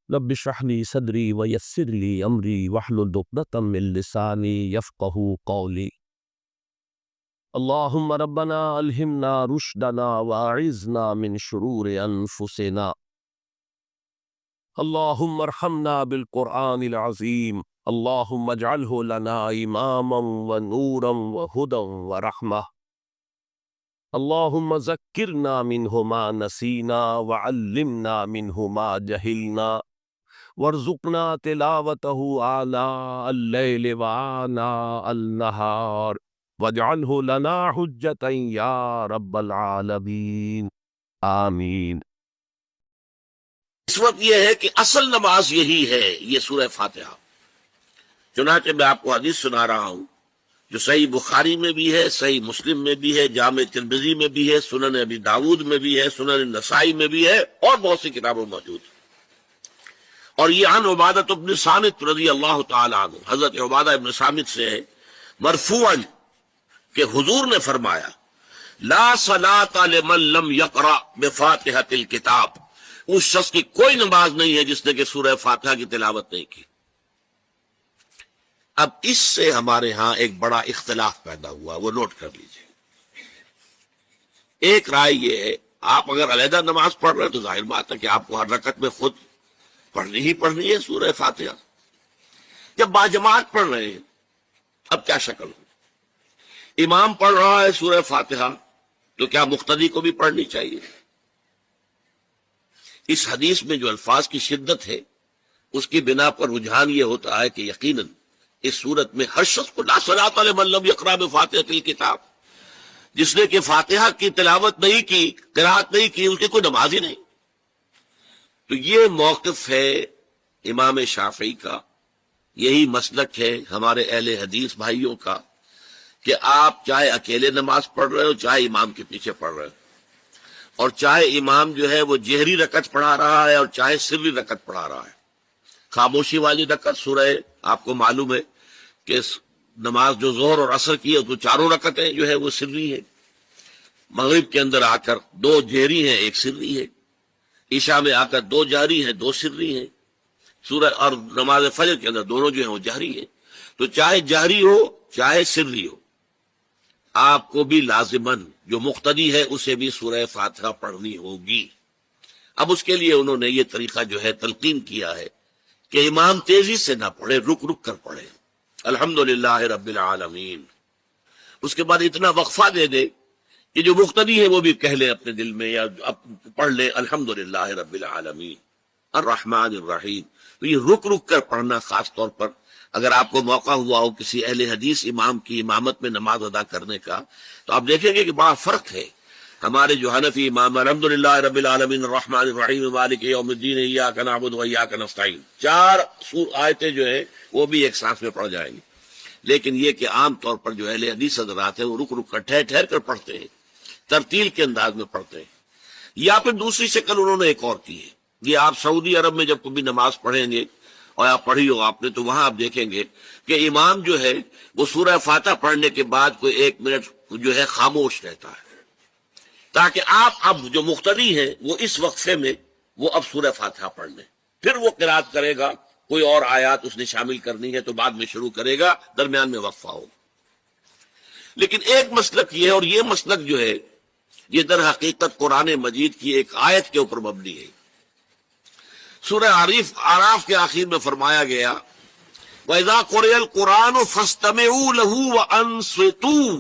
رب اشرح لي صدري ويسر لي امري واحلل عقدة من لساني يفقهوا قولي. اللهم ربنا الهمنا رشدنا واعذنا من شرور انفسنا. اللهم ارحمنا بالقرآن العظيم. اللهم اجعله لنا اماما ونورا وهدى ورحمة. اللهم ذكرنا منه ما نسينا وعلمنا منه ما جهلنا وارزقنا تلاوته آناء الليل وآناء النهار واجعله لنا حجة يا رب العالمين آمین۔ اس وقت یہ ہے کہ اصل نماز یہی ہے، یہ سورہ فاتحہ۔ چنانچہ میں آپ کو حدیث سنا رہا ہوں جو صحیح بخاری میں بھی ہے، صحیح مسلم میں بھی ہے، جامع ترمذی میں بھی ہے، سنن ابی داود میں بھی ہے، سنن نسائی میں بھی ہے، اور بہت سی کتابوں میں موجود ہے۔ اور یہ عن عبادہ بن صامت رضی اللہ تعالی عنہ، حضرت عبادہ بن صامت سے ہے مرفوعا کہ حضور نے فرمایا لا صلاۃ لمن لم یقرأ بفاتحۃ الکتاب، اس شخص کی کوئی نماز نہیں ہے جس نے کہ سورہ فاتحہ کی تلاوت نہیں کی۔ اب اس سے ہمارے ہاں ایک بڑا اختلاف پیدا ہوا، وہ نوٹ کر لیجئے۔ ایک رائے یہ ہے آپ اگر علیحدہ نماز پڑھ رہے ہیں تو ظاہر بات ہے کہ آپ کو ہر رکعت میں خود پڑھنی ہی پڑھنی ہے سورہ فاتحہ۔ جب باجماعت پڑھ رہے ہیں اب کیا شکل ہو؟ امام پڑھ رہا ہے سورہ فاتحہ تو کیا مقتدی کو بھی پڑھنی چاہیے؟ اس حدیث میں جو الفاظ کی شدت ہے اس کی بنا پر رجحان یہ ہوتا ہے کہ یقیناً اس صورت میں ہر شخص کو لا صلاۃ لمن لم یقرأ بفاتحۃ الکتاب، جس نے کہ فاتحہ کی تلاوت نہیں کی، قرات نہیں کی، اس کی کوئی نماز ہی نہیں۔ تو یہ موقف ہے امام شافعی کا، یہی مسلک ہے ہمارے اہل حدیث بھائیوں کا کہ آپ چاہے اکیلے نماز پڑھ رہے ہو، چاہے امام کے پیچھے پڑھ رہے ہو، اور چاہے امام جو ہے وہ جہری رکعت پڑھا رہا ہے اور چاہے سری رکعت پڑھا رہا ہے۔ خاموشی والی رکعت سورہ، آپ کو معلوم ہے کہ نماز جو ظہر اور عصر کی ہے تو چاروں رکعتیں جو ہے وہ سری ہے۔ مغرب کے اندر آ کر دو جہری ہیں ایک سری ہے، عشاء میں آ کر دو جہری ہیں دو سری ہیں، سورہ اور نماز فجر کے اندر دونوں جو ہیں وہ جہری ہیں۔ تو چاہے جہری ہو چاہے سری ہو، آپ کو بھی لازماً جو مقتدی ہے اسے بھی سورہ فاتحہ پڑھنی ہوگی۔ اب اس کے لیے انہوں نے یہ طریقہ جو ہے تلقین کیا ہے کہ امام تیزی سے نہ پڑھے، رک رک کر پڑھے الحمدللہ رب العالمین، اس کے بعد اتنا وقفہ دے دے کہ جو مقتدی ہے وہ بھی کہہ لے اپنے دل میں یا پڑھ لے الحمدللہ رب العالمین الرحمن الرحیم۔ تو یہ رک رک کر پڑھنا، خاص طور پر اگر آپ کو موقع ہوا ہو کسی اہل حدیث امام کی امامت میں نماز ادا کرنے کا، تو آپ دیکھیں گے کہ بڑا فرق ہے۔ ہمارے جو حنفی امام الحمدللہ رب العالمین الرحمن الرحیم مالک یوم الدین ایاک نعبد و ایاک نستعین، چار آیتیں جو ہیں وہ بھی ایک سانس میں پڑھ جائیں گی، لیکن یہ کہ عام طور پر جو اہل حدیث حضرات ہیں وہ رک رک کر ٹھہر ٹھہر کر پڑھتے ہیں، ترتیل کے انداز میں پڑھتے ہیں۔ یا پھر دوسری شکل انہوں نے ایک اور کی ہے، یہ آپ سعودی عرب میں جب کبھی نماز پڑھیں گے اور آپ پڑھی ہو آپ نے تو وہاں آپ دیکھیں گے کہ امام جو ہے وہ سورہ فاتحہ پڑھنے کے بعد کوئی 1 منٹ جو ہے خاموش رہتا ہے، تاکہ آپ اب جو مقتدی ہیں وہ اس وقفے میں وہ اب سورہ فاتحہ پڑھ لیں، پھر وہ قرات کرے گا، کوئی اور آیات اس نے شامل کرنی ہے تو بعد میں شروع کرے گا، درمیان میں وقفہ ہوگا۔ لیکن ایک مسلک یہ ہے، اور یہ مسلک جو ہے یہ در حقیقت قرآن مجید کی ایک آیت کے اوپر مبنی ہے۔ سورہ اعراف کے آخر میں فرمایا گیا وَإِذَا قُرِئَ الْقُرْآنُ فَاسْتَمِعُوا لَهُ وَأَنصِتُوا،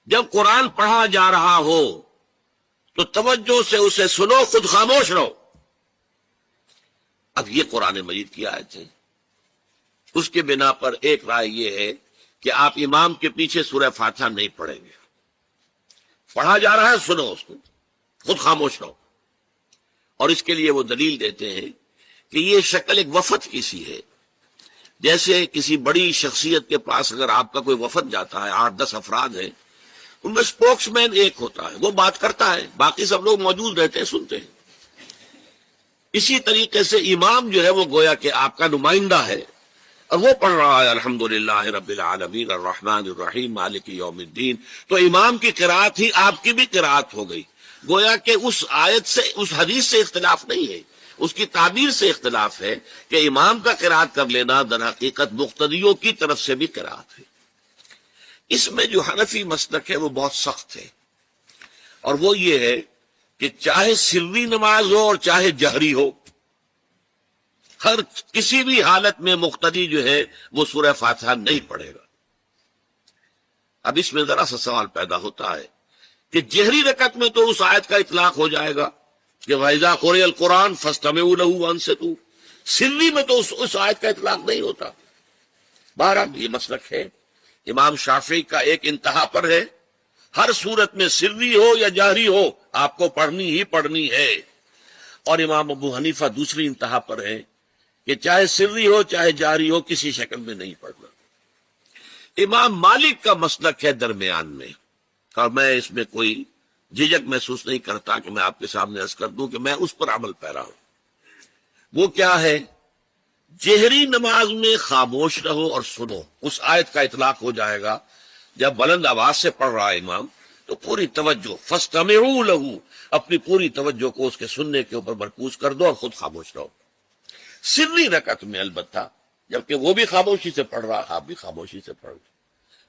جب قرآن پڑھا جا رہا ہو تو توجہ سے اسے سنو، خود خاموش رہو۔ اب یہ قرآن مجید کی آیت ہے، اس کے بنا پر ایک رائے یہ ہے کہ آپ امام کے پیچھے سورہ فاتحہ نہیں پڑھیں گے، پڑھا جا رہا ہے سنو اس کو، خود خاموش رہو۔ اور اس کے لیے وہ دلیل دیتے ہیں کہ یہ شکل ایک وفد کی سی ہے، جیسے کسی بڑی شخصیت کے پاس اگر آپ کا کوئی وفد جاتا ہے، 8-10 افراد ہیں، ان میں اسپوکس مین ایک ہوتا ہے، وہ بات کرتا ہے، باقی سب لوگ موجود رہتے ہیں، سنتے ہیں۔ اسی طریقے سے امام جو ہے وہ گویا کہ آپ کا نمائندہ ہے، اور وہ پڑھ رہا ہے الحمدللہ رب العالمین الرحمن الرحیم مالک یوم الدین، تو امام کی قرات ہی آپ کی بھی قرات ہو گئی۔ گویا کہ اس آیت سے، اس حدیث سے اختلاف نہیں ہے، اس کی تعبیر سے اختلاف ہے کہ امام کا قرات کر لینا در حقیقت مقتدیوں کی طرف سے بھی قرات ہے۔ اس میں جو حنفی مسلک ہے وہ بہت سخت ہے، اور وہ یہ ہے کہ چاہے سری نماز ہو اور چاہے جہری ہو، ہر کسی بھی حالت میں مقتدی جو ہے وہ سورہ فاتحہ نہیں پڑھے گا۔ اب اس میں ذرا سا سوال پیدا ہوتا ہے کہ جہری رکعت میں تو اس آیت کا اطلاق ہو جائے گا کہ وَإِذَا قُرِئَ الْقُرْآنُ فَاسْتَمِعُوا لَهُ وَأَنصِتُوا، سری میں تو اس آیت کا اطلاق نہیں ہوتا۔ بہرحال یہ مسلک ہے، امام شافعی کا ایک انتہا پر ہے، ہر صورت میں سری ہو یا جہری ہو آپ کو پڑھنی ہی پڑھنی ہے، اور امام ابو حنیفہ دوسری انتہا پر ہے کہ چاہے سری ہو چاہے جہری ہو کسی شکل میں نہیں پڑھنا۔ امام مالک کا مسلک ہے درمیان میں، اور میں اس میں کوئی جھجک محسوس نہیں کرتا کہ میں آپ کے سامنے عرض کر دوں کہ میں اس پر عمل پیرا ہوں۔ وہ کیا ہے؟ جہری نماز میں خاموش رہو اور سنو، اس آیت کا اطلاق ہو جائے گا جب بلند آواز سے پڑھ رہا ہے امام تو پوری توجہ فاستمعوا له، اپنی پوری توجہ کو اس کے سننے کے اوپر مرکوز کر دو اور خود خاموش رہو۔ سری رکعت میں البتہ جبکہ وہ بھی خاموشی سے پڑھ رہا، آپ بھی خاموشی سے پڑھ رہے۔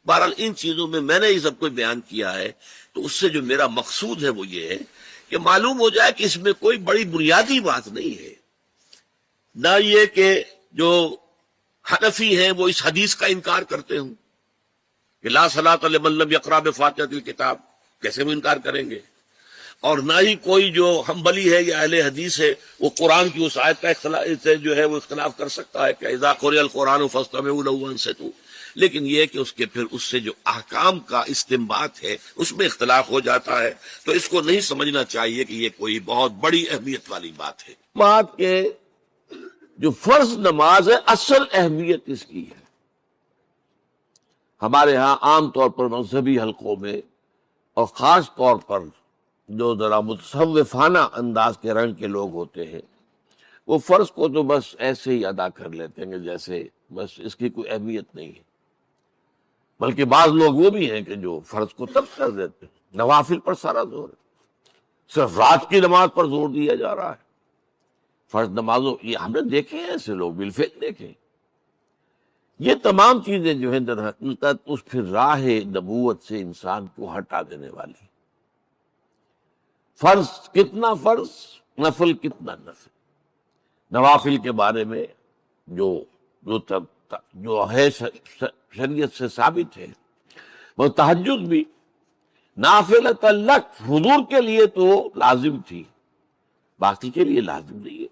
بہرحال ان چیزوں میں میں نے یہ سب کچھ بیان کیا ہے، تو اس سے جو میرا مقصود ہے وہ یہ ہے کہ معلوم ہو جائے کہ اس میں کوئی بڑی بنیادی بات نہیں ہے، نہ یہ کہ جو حنفی ہیں وہ اس حدیث کا انکار کرتے ہوں کہ لا صلاۃ لمن لم یقرأ بفاتحۃ الکتاب، کیسے وہ انکار کریں گے، اور نہ ہی کوئی جو حنبلی ہے یا اہل حدیث ہے وہ قرآن کی اس آیت کا اختلاف سے جو ہے وہ اختلاف کر سکتا ہے کہ اذا قرئ القرآن فاستمعوا له وانصتوا، لیکن یہ کہ اس کے پھر اس سے جو احکام کا استنباط ہے اس میں اختلاف ہو جاتا ہے، تو اس کو نہیں سمجھنا چاہیے کہ یہ کوئی بہت بڑی اہمیت والی بات ہے۔ بات کہ جو فرض نماز ہے اصل اہمیت اس کی ہے۔ ہمارے ہاں عام طور پر مذہبی حلقوں میں اور خاص طور پر جو ذرا متصوفانہ انداز کے رنگ کے لوگ ہوتے ہیں وہ فرض کو تو بس ایسے ہی ادا کر لیتے ہیں کہ جیسے بس اس کی کوئی اہمیت نہیں ہے، بلکہ بعض لوگ وہ بھی ہیں کہ جو فرض کو تب کر دیتے ہیں، نوافل پر سارا زور ہے، صرف رات کی نماز پر زور دیا جا رہا ہے۔ فرض نمازوں یہ ہم نے دیکھے ہیں، ایسے لوگ بالفعل دیکھے۔ یہ تمام چیزیں جو ہیں در حقیقت اس پھر راہ نبوت سے انسان کو ہٹا دینے والی۔ فرض کتنا فرض، نفل کتنا نفل۔ نوافل کے بارے میں جو ہے شریعت سے ثابت ہے، وہ تہجد بھی نافلۃ لک، حضور کے لیے تو لازم تھی، باقی کے لیے لازم نہیں ہے۔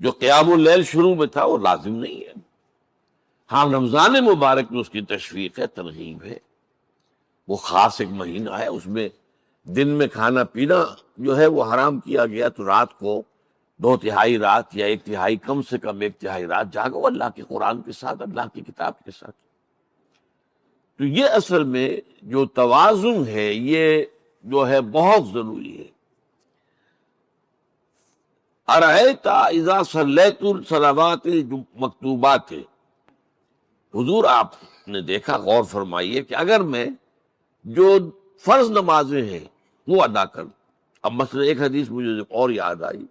جو قیام اللیل شروع میں تھا وہ لازم نہیں ہے۔ ہاں رمضان مبارک میں اس کی تشویق ہے، ترغیب ہے، وہ خاص ایک مہینہ ہے، اس میں دن میں کھانا پینا جو ہے وہ حرام کیا گیا، تو رات کو 2/3 رات یا 1/3 کم سے کم 1/3 رات جاگو اللہ کے قرآن کے ساتھ، اللہ کی کتاب کے ساتھ۔ تو یہ اصل میں جو توازن ہے یہ جو ہے بہت ضروری ہے۔ ارأیت اذا صلیت الصلوات المکتوبات، حضور آپ نے دیکھا، غور فرمائیے کہ اگر میں جو فرض نمازیں ہیں وہ ادا کروں، اب مثلا ایک حدیث مجھے اور یاد آئی،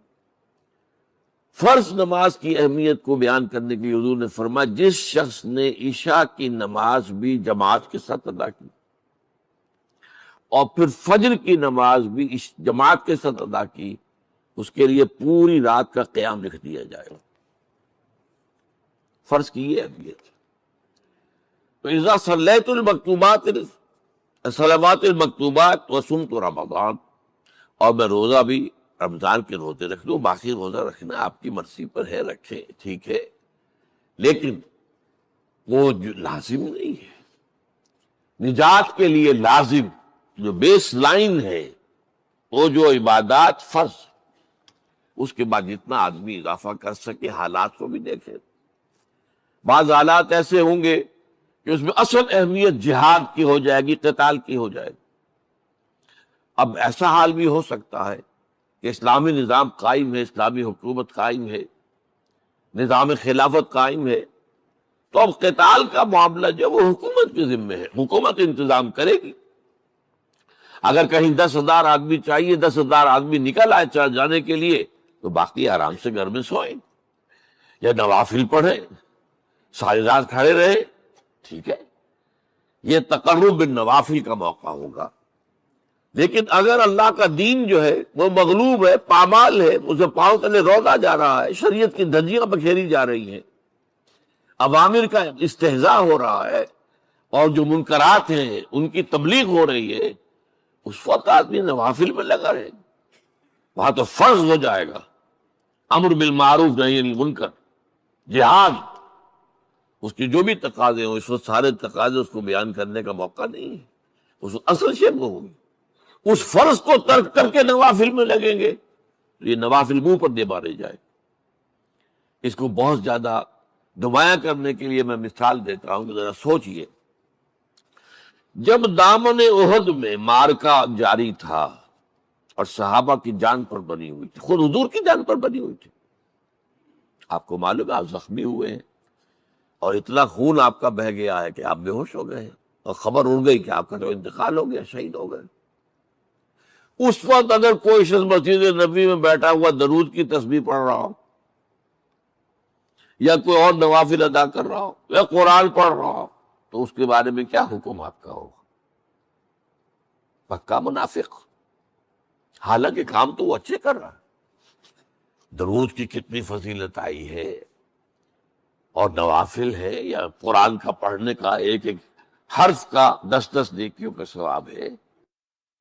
فرض نماز کی اہمیت کو بیان کرنے کے لیے حضور نے فرمایا جس شخص نے عشاء کی نماز بھی جماعت کے ساتھ ادا کی اور پھر فجر کی نماز بھی جماعت کے ساتھ ادا کی، اس کے لیے پوری رات کا قیام لکھ دیا جائے گا۔ فرض کی یہ اہمیت ہے۔ تو اذا صلیت المکتوبات، صلوات المکتوبات وصمت رمضان، اور میں روزہ بھی رمضان کے روزے رکھ لوں، باقی روزہ رکھنا آپ کی مرضی پر ہے، رکھیں ٹھیک ہے، لیکن وہ جو لازم نہیں ہے۔ نجات کے لیے لازم جو بیس لائن ہے وہ جو عبادات فرض، اس کے بعد جتنا آدمی اضافہ کر سکے، حالات کو بھی دیکھے۔ بعض حالات ایسے ہوں گے کہ اس میں اصل اہمیت جہاد کی ہو جائے گی، قتال کی ہو جائے گی۔ اب ایسا حال بھی ہو سکتا ہے کہ اسلامی نظام قائم ہے، اسلامی حکومت قائم ہے، نظام خلافت قائم ہے، تو اب قتال کا معاملہ جو وہ حکومت کے ذمہ ہے، حکومت انتظام کرے گی۔ اگر کہیں 10,000 آدمی چاہیے، 10,000 آدمی نکل آئے جانے کے لیے، تو باقی آرام سے گھر میں سوئیں یا نوافل پڑھیں، ساری رات کھڑے رہے، ٹھیک ہے، یہ تقرب بالنوافل کا موقع ہوگا۔ لیکن اگر اللہ کا دین جو ہے وہ مغلوب ہے، پامال ہے، اسے پاؤں تلے رودا جا رہا ہے، شریعت کی دھجیاں بکھیری جا رہی ہیں، عوامر کا استہزاء ہو رہا ہے، اور جو منکرات ہیں ان کی تبلیغ ہو رہی ہے، اس وقت آدمی نوافل میں لگا رہے، وہاں تو فرض ہو جائے گا امر بالمعروف نہی عن المنکر، جہاد، اس کی جو بھی تقاضے ہوں، اس وقت سارے تقاضے اس کو بیان کرنے کا موقع نہیں ہے، اس وقت اصل شے وہ ہوگی۔ اس فرض کو ترک کر کے نوافل میں لگیں گے تو یہ نوافل منہ پر دے مارے جائے۔ اس کو بہت زیادہ نمایاں کرنے کے لیے میں مثال دیتا ہوں کہ ذرا سوچئے، جب دامن احد میں معرکہ جاری تھا اور صحابہ کی جان پر بنی ہوئی تھی، خود حضور کی جان پر بنی ہوئی تھی، آپ کو معلوم ہے آپ زخمی ہوئے ہیں اور اتنا خون آپ کا بہہ گیا ہے کہ آپ بے ہوش ہو گئے ہیں، اور خبر اڑ گئی کہ آپ کا تو انتقال ہو گیا، شہید ہو گئے۔ اس وقت اگر کوئی شخص مسجد نبوی میں بیٹھا ہوا درود کی تسبیح پڑھ رہا ہو، یا کوئی اور نوافل ادا کر رہا ہو، یا قرآن پڑھ رہا ہو، تو اس کے بارے میں کیا حکم آپ کا ہوگا؟ پکا منافق، حالانکہ کام تو وہ اچھے کر رہا ہے، درود کی کتنی فضیلت آئی ہے، اور نوافل ہے، یا قرآن کا پڑھنے کا ایک ایک حرف کا 10 نیکیوں کا ثواب ہے۔